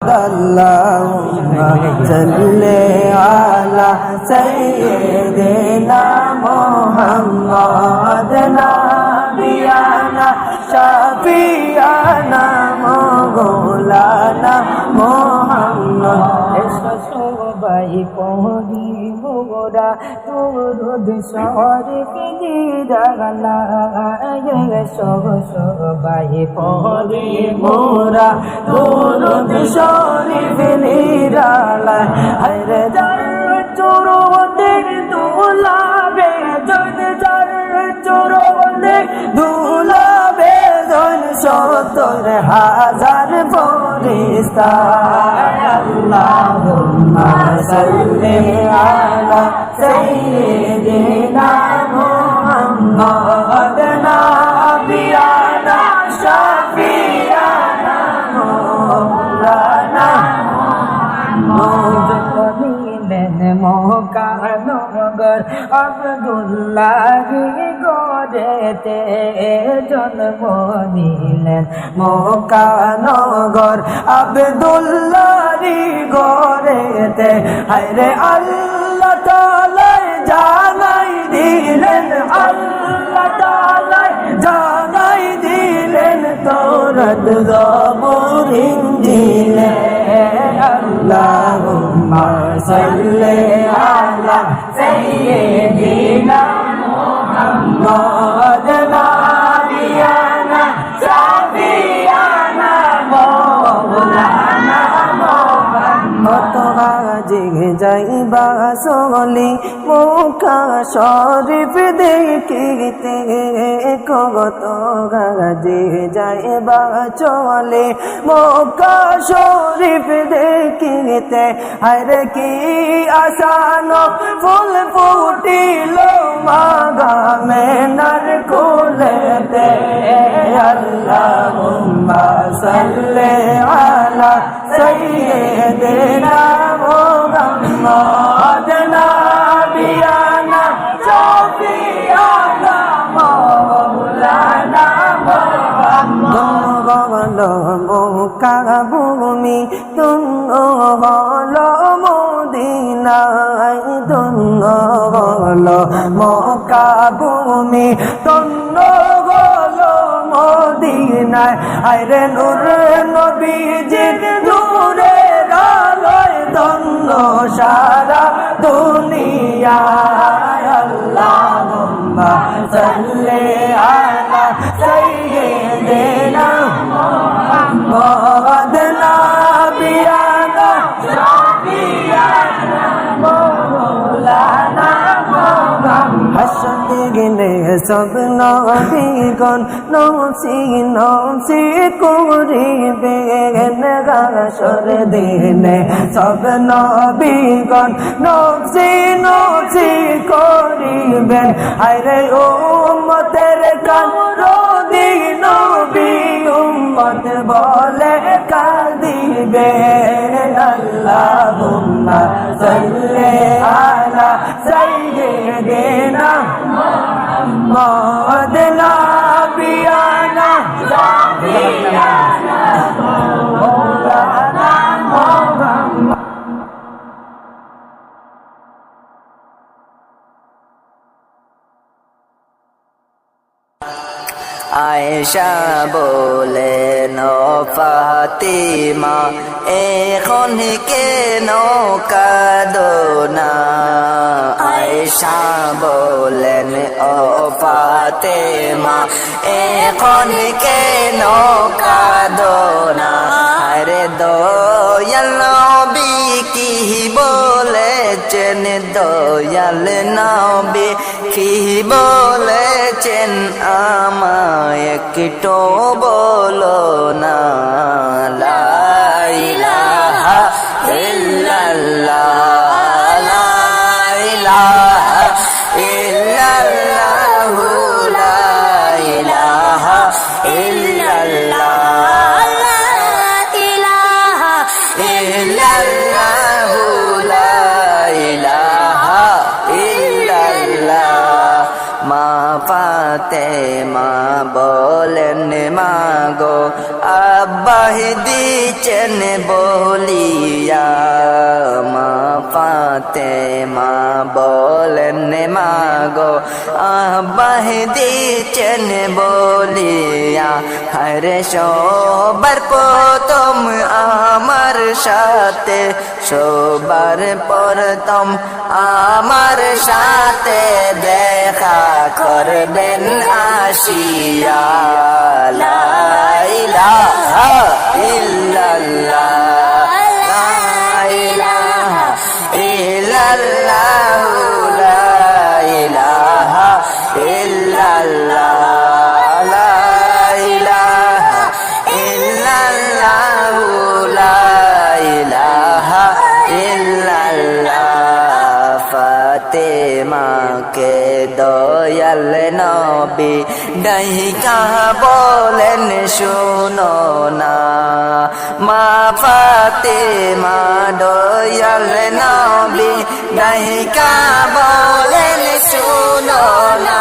اللهم صل على سيدنا محمد نبينا شفيعنا مولانا محمد সবাই পড়ি মোরা দুরুদ শরীফ দিদালা সবাই পড়ি মোরা দুরুদ শরীফ নিরালা হরে যার চরণে দুলাবে জন যার চরণে দুলাবে জন ৭০,০০০ ফেরেশতা আল্লাহুম্মা সাল্লি আলা সাইয়্যিদিনা মুহাম্মাদ নাবিয়ানা শাফিয়ানা মাওলানা মুহাম্মদ মক্কা-নগর আব্দুল্লাহর গড়েতে জন্ম নিলেন মক্কা-নগর আব্দুল্লাহর গড়েতে হায়রে আল্লাহ তাআলা জানাই দিলেন আল্লাহ তাআলা জানাই দিলেন তাওরাত জবুর ইনজিল আল্লাহুম্মা সাল্লি আলা সাইয়্যিদিনা মুহাম্মাদ নাবিয়ানা শাফিয়ানা মাওলানা মুহাম্মদ হাজির যাইবা চলি মক্কা শরীফ দেখিতে কত হাজির যাইবা চলি মক্কা শরীফ দেখিতে হায়রে কি আসান ফুল ফুটিল মাগামে নার কোলেতে আল্লাহুম্মা সাল্লি আলা সাইয়্যিদিনা মুহাম্মাদ নাবিয়ানা শাফিয়ানা মাওলানা মুহাম্মদ মক্কা ভূমি তুঙ্গ হল মদিনায় তুঙ্গ হল মক্কা ভূমি তুঙ্গ হল মদিনায় আইরে নূর নবীজির নূরে আলোয় তুঙ্গ সারা দুনিয়া আল্লাহুম্মা সাল্লি আলা সাইয়্যিদিনা মুহাম্মাদ নাবিয়ানা শাফিয়ানা মাওলানা হাসতে গেলে সব নবীগণ নফসি নফসি করিবে হাসর দিনে সব নবীগণ নফসি নফসি করিবেন আরে উম্মতের কারণে নবী উম্মত বলে কাঁদিবে আল্লাহুম্মা সাল্লি আলা সাইয়্যিদিনা মুহাম্মাদ নাবিয়ানা শাফিয়ানা মাওলানা মুহাম্মদ আয়েশা বলেন ফাতিমা এখন কেন কাঁদোনা আয়েশা বলেন ও ফাতিমা এখন কেন কাঁদোনা আরে দয়াল নবী কি বলেছেন দয়াল নবী কি বলেছেন আমায় একটু বলো না লা ইলাহা ইল্লাল্লাহ লা ইলাহা ইল্লাল্লাহ লা ইলাহা ইল্লাল্লাহ লা ইলাহা ইল্লাল্লাহ লা ইলাহা ইল্লাল্লাহ মা ফাতেমা বলেন মাগো আব্বা আব্বাহ দিচ্ছেন বলিয়া মা ফাতেমা বলেন মাগো আব্বাহ দিচ্ছেন বলিয়া হরে সবার প্রথম আমার সাথে সবার প্রথম আমার সাথে দেখা করবেন আসিয়া লা ইলাহা ইল্লাল্লাহ লা ইলাহা ইল্লাল্লাহ লা ইলাহা ইল্লাল্লাহ লা ইলাহা ইল্লাল্লাহ লা ইলাহা ইল্লাল্লাহ ফাতেমাকে দয়াল নবী ডাইকা বলেন শুনো না মা ফাতেমা দয়াল নবী ডাইকা বলেন শুনো না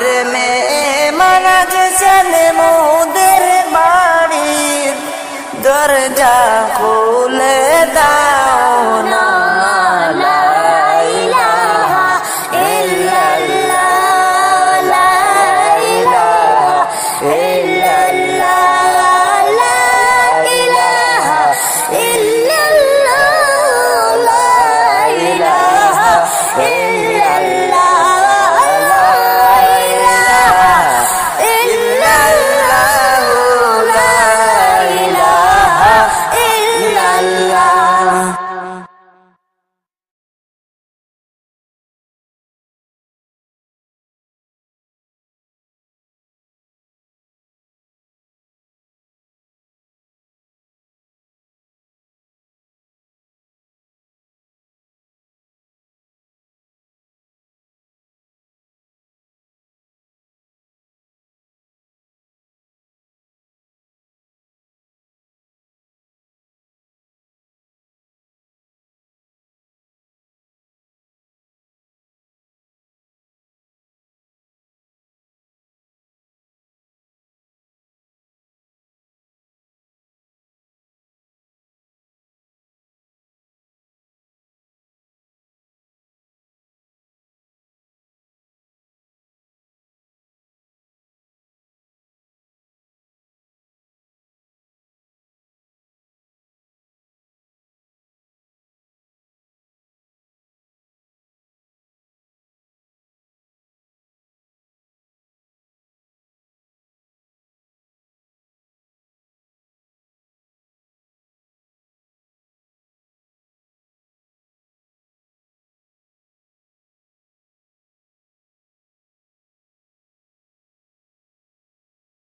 রে মেয়ে মারা গেছেন মোদের বাড়ির দরজা খুলে দাও